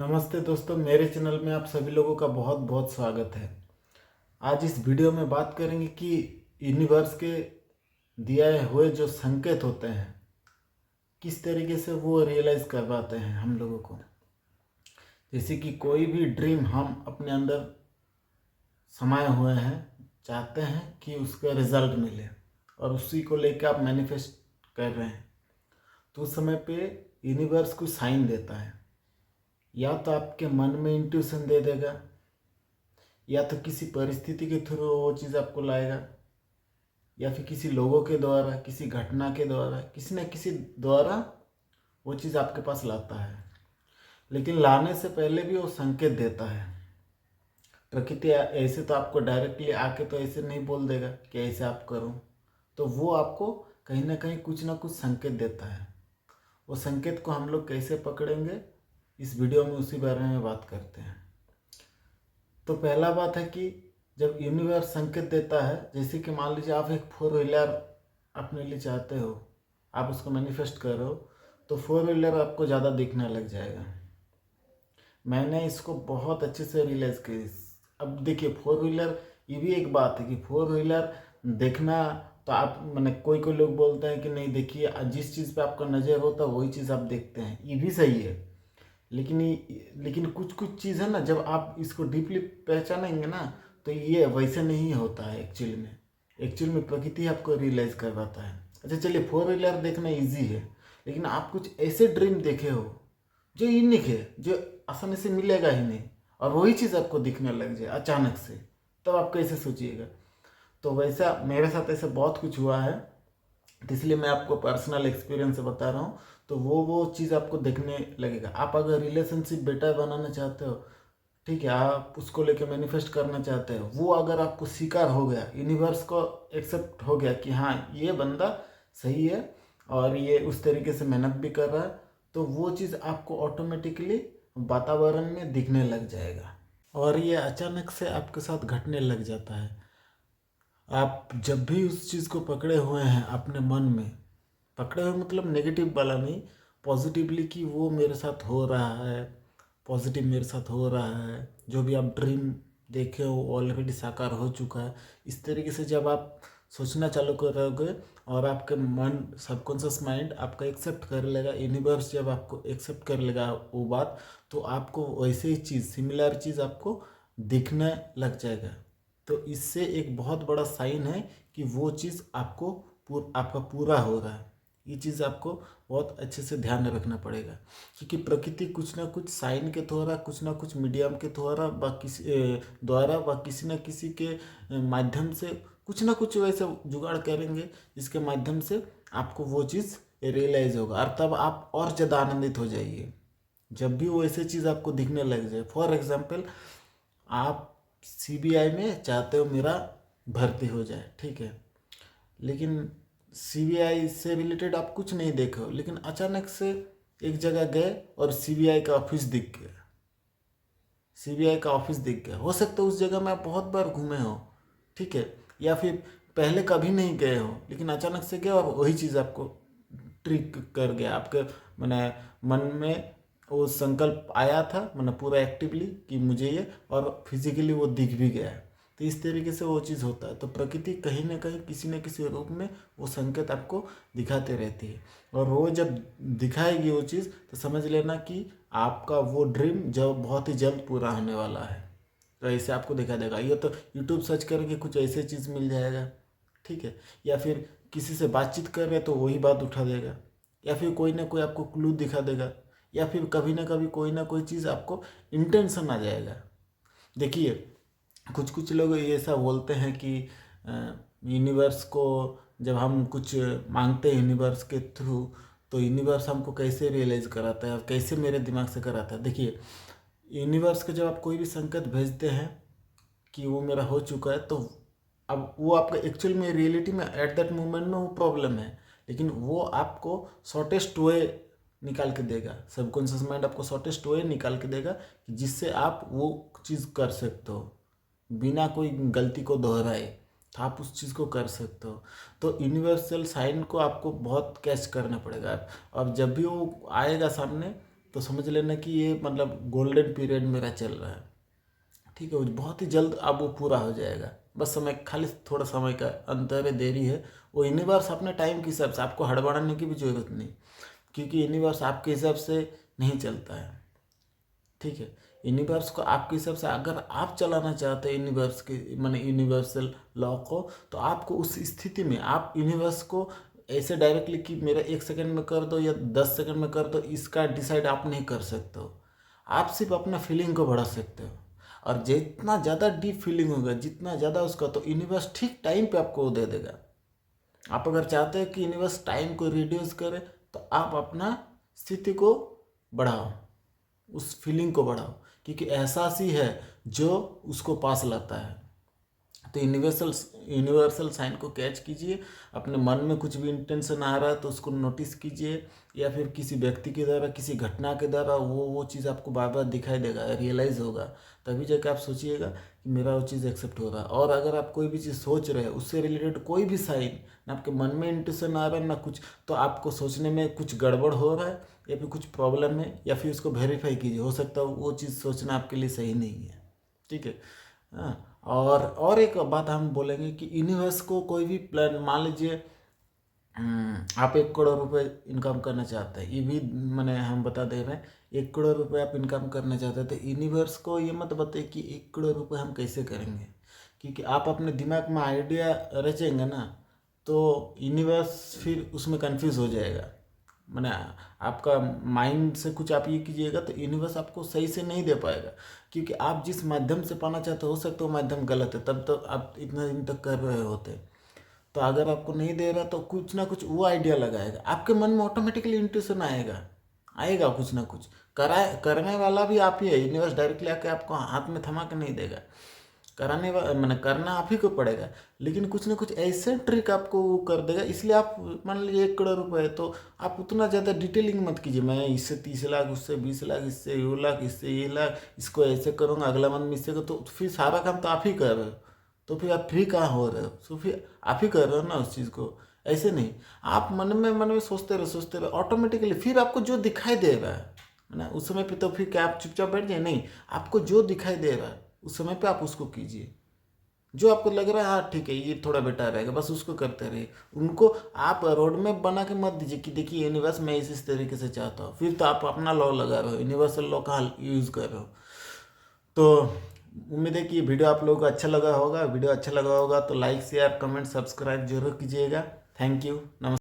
नमस्ते दोस्तों, मेरे चैनल में आप सभी लोगों का बहुत बहुत स्वागत है। आज इस वीडियो में बात करेंगे कि यूनिवर्स के दिए हुए जो संकेत होते हैं किस तरीके से वो रियलाइज़ करवाते हैं हम लोगों को। जैसे कि कोई भी ड्रीम हम अपने अंदर समाये हुए हैं, चाहते हैं कि उसका रिजल्ट मिले और उसी को लेकर आप मैनिफेस्ट कर रहे हैं, तो उस समय पे यूनिवर्स कुछ साइन देता है। या तो आपके मन में इंट्यूशन दे देगा, या तो किसी परिस्थिति के थ्रू वो चीज़ आपको लाएगा, या फिर किसी लोगों के द्वारा, किसी घटना के द्वारा, किसी न किसी द्वारा वो चीज़ आपके पास लाता है। लेकिन लाने से पहले भी वो संकेत देता है। प्रकृति ऐसे तो आपको डायरेक्टली आके तो ऐसे नहीं बोल देगा कि ऐसे आप करो, तो वो आपको कहीं ना कहीं कुछ ना कुछ संकेत देता है। वो संकेत को हम लोग कैसे पकड़ेंगे, इस वीडियो में उसी बारे में बात करते हैं। तो पहला बात है कि जब यूनिवर्स संकेत देता है, जैसे कि मान लीजिए आप एक 4 व्हीलर अपने लिए चाहते हो, आप उसको मैनिफेस्ट कर रहे हो, तो 4 व्हीलर आपको ज़्यादा दिखने लग जाएगा। मैंने इसको बहुत अच्छे से रियलाइज़ की। अब देखिए 4 व्हीलर, ये भी एक बात है कि 4 व्हीलर देखना, तो आप मैंने कोई कोई लोग बोलते हैं कि नहीं देखिए, जिस चीज़ पे आपका नज़र होता है वही चीज़ आप देखते हैं, ये भी सही है। लेकिन कुछ कुछ चीज़ है ना, जब आप इसको डीपली पहचानेंगे ना, तो ये वैसे नहीं होता है। एक्चुअल में प्रकृति आपको रियलाइज़ करवाता है। अच्छा चलिए, 4 व्हीलर देखना इजी है, लेकिन आप कुछ ऐसे ड्रीम देखे हो जो यूनिक है, जो आसानी से मिलेगा ही नहीं, और वही चीज़ आपको दिखने लग जाए अचानक से, तब आप कैसे सोचिएगा। तो वैसा मेरे साथ ऐसे बहुत कुछ हुआ है, तो इसलिए मैं आपको पर्सनल एक्सपीरियंस से बता रहा हूँ। तो वो चीज़ आपको देखने लगेगा। आप अगर रिलेशनशिप बेटर बनाना चाहते हो, ठीक है, आप उसको लेके मैनिफेस्ट करना चाहते हो, वो अगर आपको स्वीकार हो गया, यूनिवर्स को एक्सेप्ट हो गया कि हाँ ये बंदा सही है और ये उस तरीके से मेहनत भी कर रहा है, तो वो चीज़ आपको ऑटोमेटिकली वातावरण में दिखने लग जाएगा और ये अचानक से आपके साथ घटने लग जाता है। आप जब भी उस चीज़ को पकड़े हुए हैं अपने मन में, पकड़े हुए मतलब नेगेटिव वाला नहीं, पॉजिटिवली कि वो मेरे साथ हो रहा है, पॉजिटिव मेरे साथ हो रहा है, जो भी आप ड्रीम देखे हो ऑलरेडी साकार हो चुका है, इस तरीके से जब आप सोचना चालू करोगे और आपके मन, सबकॉन्शियस माइंड आपका एक्सेप्ट कर लेगा, यूनिवर्स जब आपको एक्सेप्ट कर लेगा वो बात, तो आपको वैसे ही चीज़, सिमिलर चीज़ आपको दिखने लग जाएगा। तो इससे एक बहुत बड़ा साइन है कि वो चीज़ आपको आपका पूरा हो रहा है। ये चीज़ आपको बहुत अच्छे से ध्यान रखना पड़ेगा, क्योंकि प्रकृति कुछ ना कुछ साइन के द्वारा, कुछ ना कुछ मीडियम के द्वारा व किसी न किसी के माध्यम से कुछ ना कुछ वैसे जुगाड़ करेंगे, जिसके माध्यम से आपको वो चीज़ रियलाइज होगा, और तब आप और ज़्यादा आनंदित हो जाइए जब भी वो ऐसे चीज़ आपको दिखने लग जाए। फॉर एग्जाम्पल, आप सीबीआई में चाहते हो मेरा भर्ती हो जाए, ठीक है, लेकिन सीबीआई से रिलेटेड आप कुछ नहीं देखे हो, लेकिन अचानक से एक जगह गए और सीबीआई का ऑफिस दिख गया। सीबीआई का ऑफिस दिख गया, हो सकता है उस जगह में आप बहुत बार घूमे हो, ठीक है, या फिर पहले कभी नहीं गए हो, लेकिन अचानक से गए और वही चीज़ आपको ट्रिक कर गया। आपके मैंने मन में वो संकल्प आया था, मैंने पूरा एक्टिवली कि मुझे ये, और फिजिकली वो दिख भी गया है। तो इस तरीके से वो चीज़ होता है। तो प्रकृति कहीं ना कहीं किसी न किसी रूप में वो संकेत आपको दिखाते रहती है, और वो जब दिखाएगी वो चीज़, तो समझ लेना कि आपका वो ड्रीम जब बहुत ही जल्द पूरा होने वाला है। तो ऐसे आपको दिखा देगा। ये तो यूट्यूब सर्च करके कुछ ऐसे चीज़ मिल जाएगा, ठीक है, या फिर किसी से बातचीत कर रहे तो वही बात उठा देगा, या फिर कोई ना कोई आपको क्लू दिखा देगा, या फिर कभी ना कभी कोई ना कोई चीज़ आपको इंटेंशन आ जाएगा। देखिए, कुछ कुछ लोग ऐसा बोलते हैं कि यूनिवर्स को जब हम कुछ मांगते हैं यूनिवर्स के थ्रू, तो यूनिवर्स हमको कैसे रियलाइज़ कराता है और कैसे मेरे दिमाग से कराता है। देखिए, यूनिवर्स को जब आप कोई भी संकेत भेजते हैं कि वो मेरा हो चुका है, तो अब वो आपका एक्चुअल में रियलिटी में एट दैट मोमेंट में वो प्रॉब्लम है, लेकिन वो आपको शॉर्टेस्ट वे निकाल के देगा। सबकॉन्शियस माइंड आपको शॉर्टेस्ट वे निकाल के देगा कि जिससे आप वो चीज़ कर सकते हो बिना कोई गलती को दोहराए, तो आप उस चीज़ को कर सकते हो। तो यूनिवर्सल साइन को आपको बहुत कैच करना पड़ेगा, और जब भी वो आएगा सामने, तो समझ लेना कि ये मतलब गोल्डन पीरियड मेरा चल रहा है। ठीक है, वो बहुत ही जल्द अब वो पूरा हो जाएगा। बस समय, खाली थोड़ा समय का अंतर है, देरी है। वो यूनिवर्स अपने टाइम के हिसाब से, आपको हड़बड़ाने की भी ज़रूरत नहीं, क्योंकि यूनिवर्स आपके हिसाब से नहीं चलता है। ठीक है, यूनिवर्स को आपके हिसाब से अगर आप चलाना चाहते हैं यूनिवर्स के माने यूनिवर्सल लॉ को, तो आपको उस स्थिति में आप यूनिवर्स को ऐसे डायरेक्टली कि मेरा 1 सेकंड में कर दो या 10 सेकंड में कर दो, इसका डिसाइड आप नहीं कर सकते हो। आप सिर्फ अपना फीलिंग को बढ़ा सकते हो, और जितना ज़्यादा डीप फीलिंग होगा, जितना ज़्यादा उसका, तो यूनिवर्स ठीक टाइम पे आपको वो दे देगा। आप अगर चाहते हैं कि यूनिवर्स टाइम को रिड्यूस करे, तो आप अपना स्थिति को बढ़ाओ, उस फीलिंग को बढ़ाओ, क्योंकि एहसास ही है जो उसको पास लाता है। तो यूनिवर्सल साइन को कैच कीजिए। अपने मन में कुछ भी इंटेंशन आ रहा है तो उसको नोटिस कीजिए, या फिर किसी व्यक्ति के द्वारा, किसी घटना के द्वारा वो चीज़ आपको बार बार दिखाई देगा, रियलाइज़ होगा। तभी जाकर आप सोचिएगा कि मेरा वो चीज़ एक्सेप्ट हो रहा है। और अगर आप कोई भी चीज़ सोच रहे हैं, उससे रिलेटेड कोई भी साइन ना आपके मन में इंटेंशन आ रहा है ना कुछ, तो आपको सोचने में कुछ गड़बड़ हो रहा है या फिर कुछ प्रॉब्लम है, या फिर उसको वेरीफाई कीजिए। हो सकता है वो चीज़ सोचना आपके लिए सही नहीं है। ठीक है। हाँ, और एक बात हम बोलेंगे कि यूनिवर्स को कोई भी प्लान, मान लीजिए आप 1 करोड़ रुपए इनकम करना चाहते हैं, ये भी मैंने हम बता दे रहे हैं। 1 करोड़ रुपए आप इनकम करना चाहते हैं, तो यूनिवर्स को ये मत बताइए कि 1 करोड़ रुपए हम कैसे करेंगे, क्योंकि आप अपने दिमाग में आइडिया रचेंगे ना, तो यूनिवर्स फिर उसमें कंफ्यूज हो जाएगा। मैंने आपका माइंड से कुछ आप ये कीजिएगा तो यूनिवर्स आपको सही से नहीं दे पाएगा, क्योंकि आप जिस माध्यम से पाना चाहते हो सकता है वो माध्यम गलत है, तब तो आप इतना दिन तक कर रहे होते। तो अगर आपको नहीं दे रहा तो कुछ ना कुछ वो आइडिया लगाएगा, आपके मन में ऑटोमेटिकली इंट्यूशन आएगा, आएगा कुछ ना कुछ। करने वाला भी आप ही है, यूनिवर्स डायरेक्टली आके आपको हाथ में थमा के नहीं देगा। कराने वाला मैंने करना आप ही को पड़ेगा, लेकिन कुछ ना कुछ ऐसे ट्रिक आपको वो कर देगा। इसलिए आप मान लीजिए 1 करोड़ रुपए है, तो आप उतना ज़्यादा डिटेलिंग मत कीजिए, मैं इससे 30 लाख, उससे 20 लाख, इससे ये लाख, इससे ये लाख, इसको ऐसे करूँगा, अगला मंथ में इससे तो फिर सारा काम तो आप ही कर रहे हो, तो फिर आप फ्री कहाँ हो रहे हो? तो फिर आप ही कर रहे हो ना उस चीज़ को। ऐसे नहीं, आप मन में सोचते रहे ऑटोमेटिकली, फिर आपको जो दिखाई दे रहा है ना उस समय पे, तो फिर क्या आप चुपचाप बैठ जाए? नहीं, आपको जो दिखाई दे रहा है उस समय पे आप उसको कीजिए। जो आपको लग रहा है हाँ ठीक है ये थोड़ा बेटर रहेगा, बस उसको करते रहिए। उनको आप रोड मैप बना के मत दीजिए कि देखिए यूनिवर्स मैं इस तरीके से चाहता हूँ, फिर तो आप अपना लॉ लगा रहे हो, यूनिवर्सल लॉ का यूज़ कर रहे हो। तो उम्मीद है कि ये वीडियो आप लोगों को अच्छा लगा होगा। वीडियो अच्छा लगा होगा तो लाइक शेयर कमेंट सब्सक्राइब जरूर कीजिएगा। थैंक यू, नमस्कार।